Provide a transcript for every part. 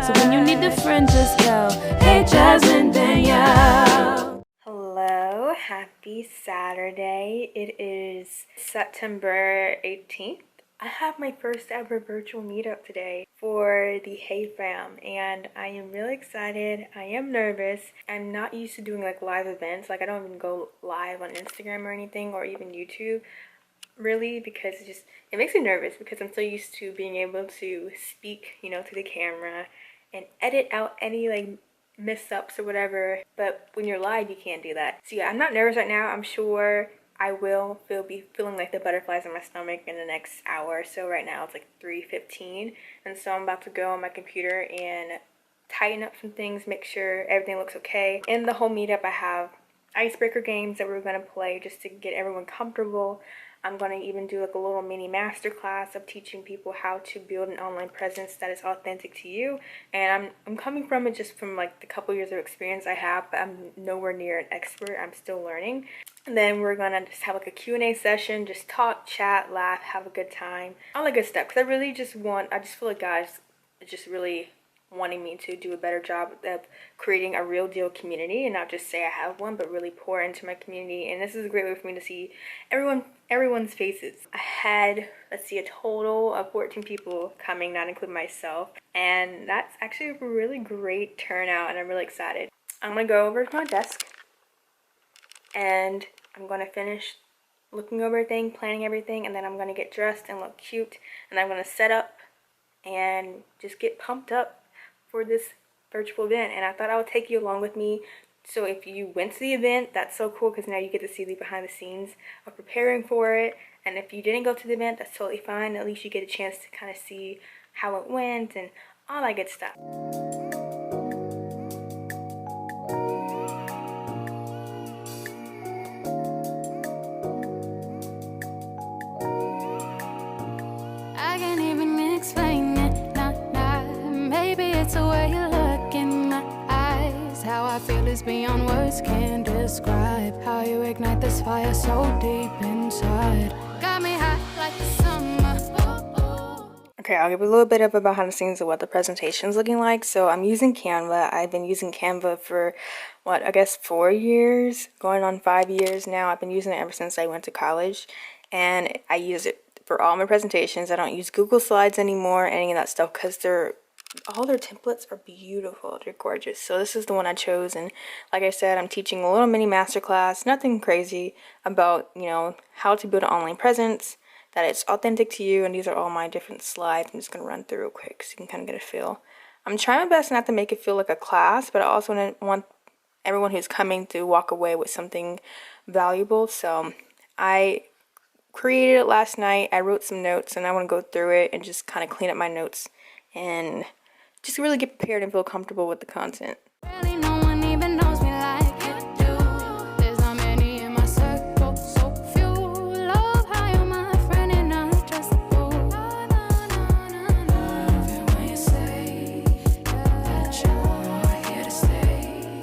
So when you need a friend, just yell, hey Jasmine, Danielle. Hello, happy Saturday. It is September 18th. I have my first ever virtual meetup today for the Hey Fam, and I am really excited. I am nervous. I'm not used to doing like live events. Like I don't even go live on Instagram or anything, or even YouTube, really, because it makes me nervous because I'm so used to being able to speak, you know, to the camera and edit out any like mess-ups or whatever. But when you're live, you can't do that. So yeah, I'm not nervous right now. I'm sure I will be feeling like the butterflies in my stomach in the next hour. So right now it's like 3:15, and so I'm about to go on my computer and tighten up some things, make sure everything looks okay. In the whole meetup, I have icebreaker games that we're gonna play just to get everyone comfortable. I'm going to even do like a little mini masterclass of teaching people how to build an online presence that is authentic to you. And I'm coming from it just from like the couple years of experience I have, but I'm nowhere near an expert. I'm still learning. And then we're going to just have like a Q&A session, just talk, chat, laugh, have a good time, all that good stuff. Because I just feel like guys just really wanting me to do a better job of creating a real deal community and not just say I have one, but really pour into my community. And this is a great way for me to see everyone's faces. I had, let's see, a total of 14 people coming, not including myself, and that's actually a really great turnout, and I'm really excited. I'm gonna go over to my desk and I'm gonna finish looking over everything, planning everything, and then I'm gonna get dressed and look cute, and I'm gonna set up and just get pumped up for this virtual event. And I thought I would take you along with me. So if you went to the event, that's so cool because now you get to see the behind the scenes of preparing for it. And if you didn't go to the event, that's totally fine. At least you get a chance to kind of see how it went and all that good stuff. I can't even explain it, maybe it's the way you look in my eyes. How I feel is beyond words can describe. How you ignite this fire so deep inside. Got me hot like the summer. Okay, I'll give a little bit of a behind the scenes of what the presentation's looking like. So I'm using Canva. I've been using Canva for, what, I guess 4 years, going on 5 years now. I've been using it ever since I went to college, and I use it for all my presentations. I don't use Google Slides anymore, any of that stuff, because all their templates are beautiful. They're gorgeous. So this is the one I chose, and like I said, I'm teaching a little mini masterclass, nothing crazy, about, you know, how to build an online presence that it's authentic to you. And these are all my different slides. I'm just gonna run through real quick so you can kind of get a feel. I'm trying my best not to make it feel like a class, but I also want everyone who's coming to walk away with something valuable. So I created it last night. I wrote some notes, and I want to go through it and just kind of clean up my notes and just really get prepared and feel comfortable with the content. Really, no one even knows me like you do. There's not many in my circle, so few. Love how you're my friend and not just a fool. Love it when you say that you're here to stay.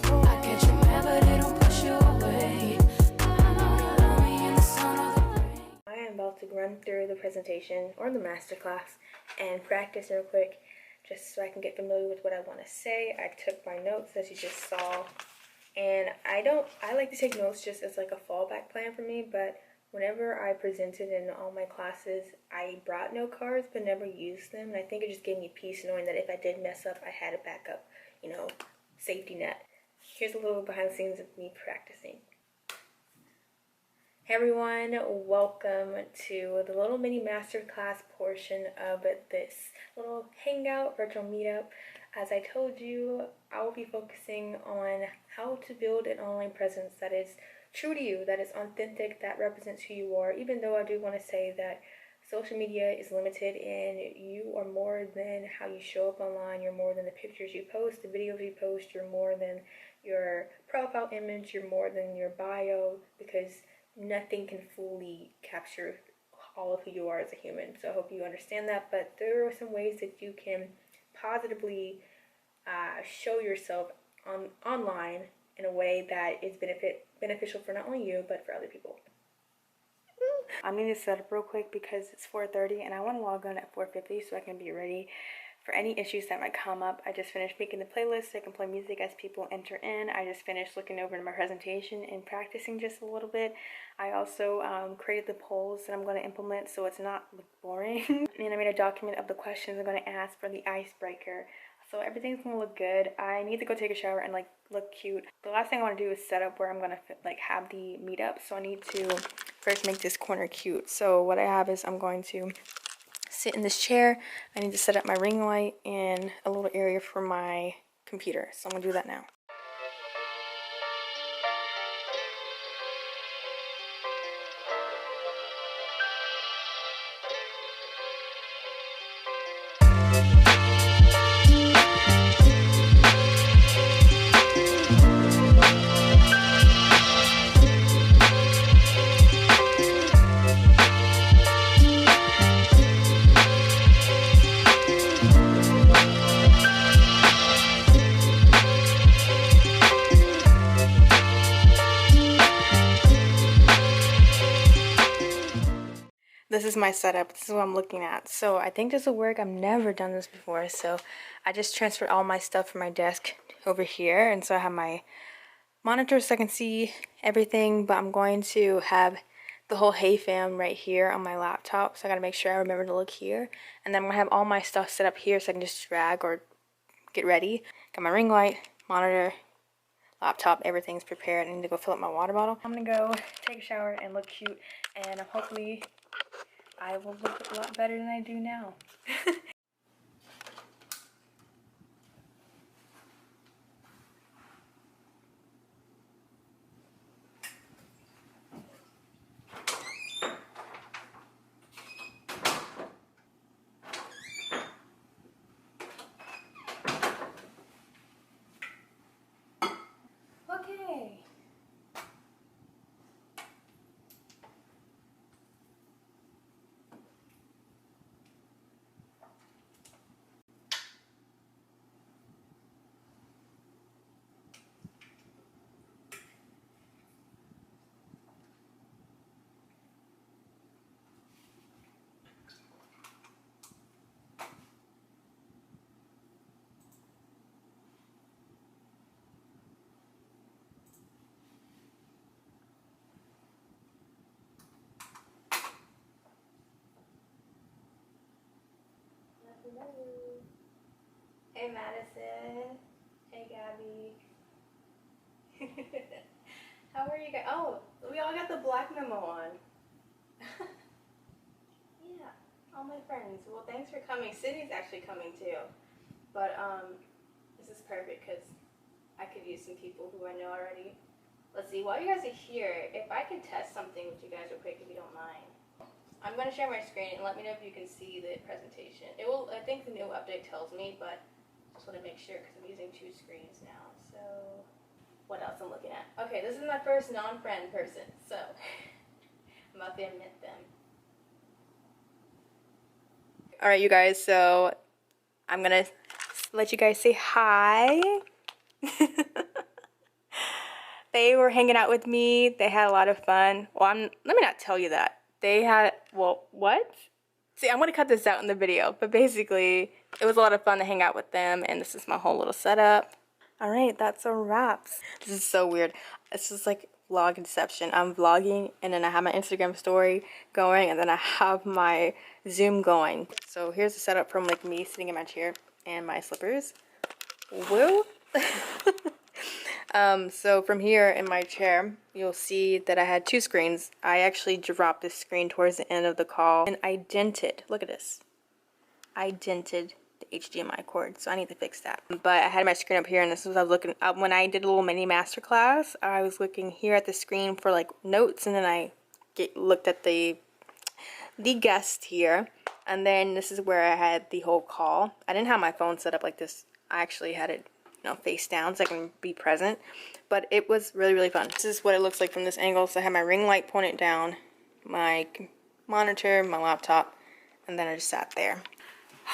I get you mad, but it don't push you away. I know you want me in the sun or the rain. I am about to run through the presentation or the masterclass and practice real quick, just so I can get familiar with what I want to say. I took my notes, as you just saw, and I like to take notes just as like a fallback plan for me, but whenever I presented in all my classes, I brought note cards but never used them, and I think it just gave me peace knowing that if I did mess up, I had a backup, you know, safety net. Here's a little behind the scenes of me practicing. Hey everyone, welcome to the little mini masterclass portion of this little hangout virtual meetup. As I told you, I will be focusing on how to build an online presence that is true to you, that is authentic, that represents who you are, even though I do want to say that social media is limited and you are more than how you show up online. You're more than the pictures you post, the videos you post. You're more than your profile image. You're more than your bio, because nothing can fully capture all of who you are as a human. So I hope you understand that. But there are some ways that you can positively show yourself online in a way that is beneficial for not only you, but for other people. I'm going to set up real quick because it's 4:30 and I want to log on at 4:50 so I can be ready for any issues that might come up. I just finished making the playlist so I can play music as people enter in. I just finished looking over my presentation and practicing just a little bit. I also created the polls that I'm going to implement so it's not boring. And I made a document of the questions I'm going to ask for the icebreaker. So everything's going to look good. I need to go take a shower and look cute. The last thing I want to do is set up where I'm going to have the meetup. So I need to first make this corner cute. So what I have is I'm going to sit in this chair. I need to set up my ring light and a little area for my computer. So I'm going to do that now. This is my setup. This is what I'm looking at. So I think this will work. I've never done this before. So I just transferred all my stuff from my desk over here. And so I have my monitor so I can see everything. But I'm going to have the whole Hey Fam right here on my laptop. So I got to make sure I remember to look here. And then I'm going to have all my stuff set up here so I can just drag or get ready. Got my ring light, monitor, laptop, everything's prepared. I need to go fill up my water bottle. I'm going to go take a shower and look cute. And hopefully I will look a lot better than I do now. Okay. Hello. Hey Madison. Hey Gabby. How are you guys? Oh, we all got the black memo on. Yeah, all my friends. Well, thanks for coming. Sydney's actually coming too. But this is perfect because I could use some people who I know already. Let's see, while you guys are here, if I can test something with you guys real quick, if you don't mind. I'm going to share my screen and let me know if you can see the presentation. It will, I think the new update tells me, but just want to make sure because I'm using two screens now. So, what else I'm looking at? Okay, this is my first non-friend person, so I'm about to admit them. Alright, you guys, so I'm going to let you guys say hi. They were hanging out with me. They had a lot of fun. Well, let me not tell you that. They had, well, what? See, I'm going to cut this out in the video, but basically, it was a lot of fun to hang out with them, and this is my whole little setup. All right, that's a wrap. This is so weird. It's just like vlog inception. I'm vlogging, and then I have my Instagram story going, and then I have my Zoom going. So here's the setup from like me sitting in my chair and my slippers. Woo! So from here in my chair, you'll see that I had two screens. I actually dropped this screen towards the end of the call and I dented, look at this. I dented the HDMI cord, so I need to fix that. But I had my screen up here and this was, I was looking up when I did a little mini masterclass, I was looking here at the screen for like notes and then I looked at the guest here. And then this is where I had the whole call. I didn't have my phone set up like this. I actually had it, you know, face down so I can be present. But it was really, really fun. This is what it looks like from this angle. So I have my ring light pointed down, my monitor, my laptop, and then I just sat there. Wow.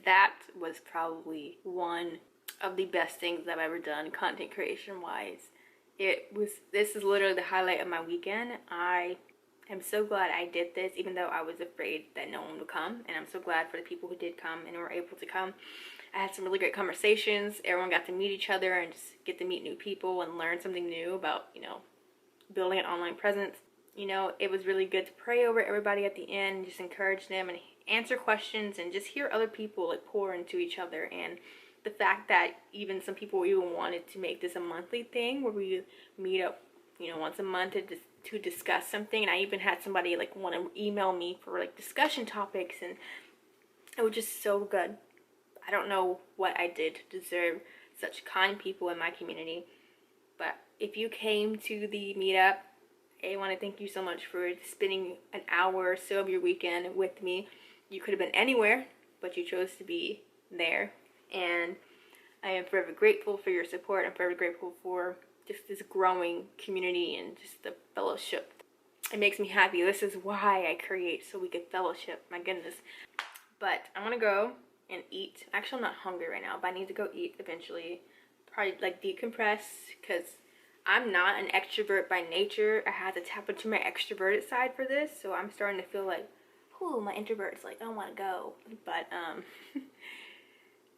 That was probably one of the best things I've ever done content creation wise. This is literally the highlight of my weekend. I I'm so glad I did this, even though I was afraid that no one would come. And I'm so glad for the people who did come and were able to come. I had some really great conversations. Everyone got to meet each other and just get to meet new people and learn something new about, you know, building an online presence. You know, it was really good to pray over everybody at the end, just encourage them and answer questions and just hear other people like pour into each other. And the fact that even some people even wanted to make this a monthly thing where we meet up, you know, once a month to discuss something. And I even had somebody like want to email me for like discussion topics, and it was just so good. I don't know what I did to deserve such kind people in my community, but if you came to the meetup, I want to thank you so much for spending an hour or so of your weekend with me. You could have been anywhere, but you chose to be there. And I am forever grateful for your support. I'm forever grateful for just this growing community and just the fellowship. It makes me happy. This is why I create, so we could fellowship. My goodness. But I want to go and eat. Actually, I'm not hungry right now, but I need to go eat eventually. Probably like decompress, because I'm not an extrovert by nature. I had to tap into my extroverted side for this, so I'm starting to feel like, ooh, my introvert's like, I don't want to go. But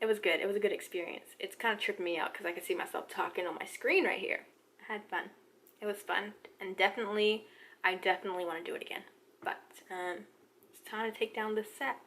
it was good. It was a good experience. It's kind of tripping me out because I can see myself talking on my screen right here. I had fun. It was fun, and I definitely want to do it again. But it's time to take down this set.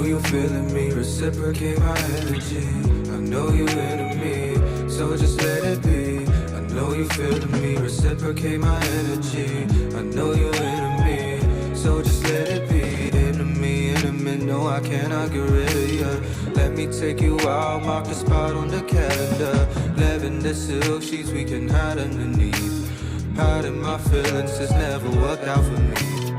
You feeling me, reciprocate my energy. I know you into me, so just let it be. I know you feeling me, reciprocate my energy. I know you into me, so just let it be. Into me, intimate, no I cannot get rid of you. Let me take you out, mark the spot on the calendar. Lavender silk sheets we can hide underneath. Hiding my feelings has never worked out for me.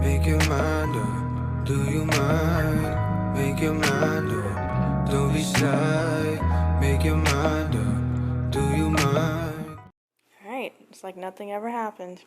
Make your mind up. Do you mind? Make your mind up. Don't be shy. Make your mind up. Do you mind? Alright, it's like nothing ever happened.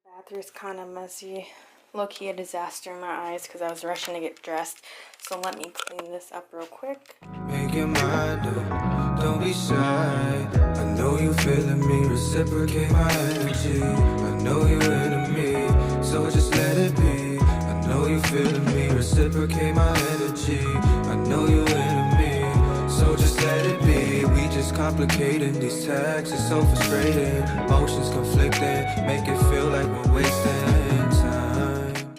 Bathroom's kind of messy. Low-key a disaster in my eyes because I was rushing to get dressed. So let me clean this up real quick. Make your mind up. Don't be shy. I know you feeling me, reciprocate my energy. I know you into me, so just let it be. I know you feeling me, reciprocate my energy. I know you into me, so just let it be. We just complicating these tags, it's so frustrating. Emotions conflicting, make it feel like we're wasting time.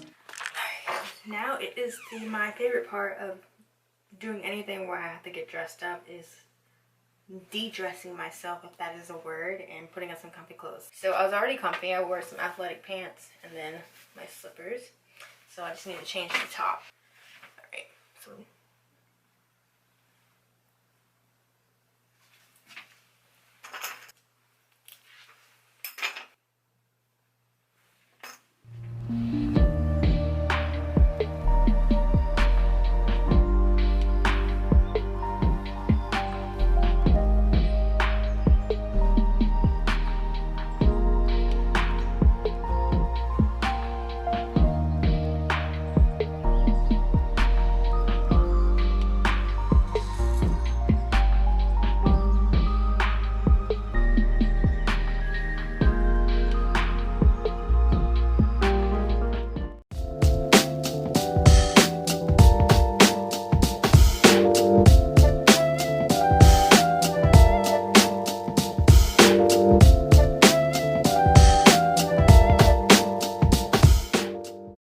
Now it is my favorite part of doing anything where I have to get dressed up is de-dressing myself, if that is a word, and putting on some comfy clothes. So I was already comfy. I wore some athletic pants and then my slippers. So I just need to change the top. Alright, so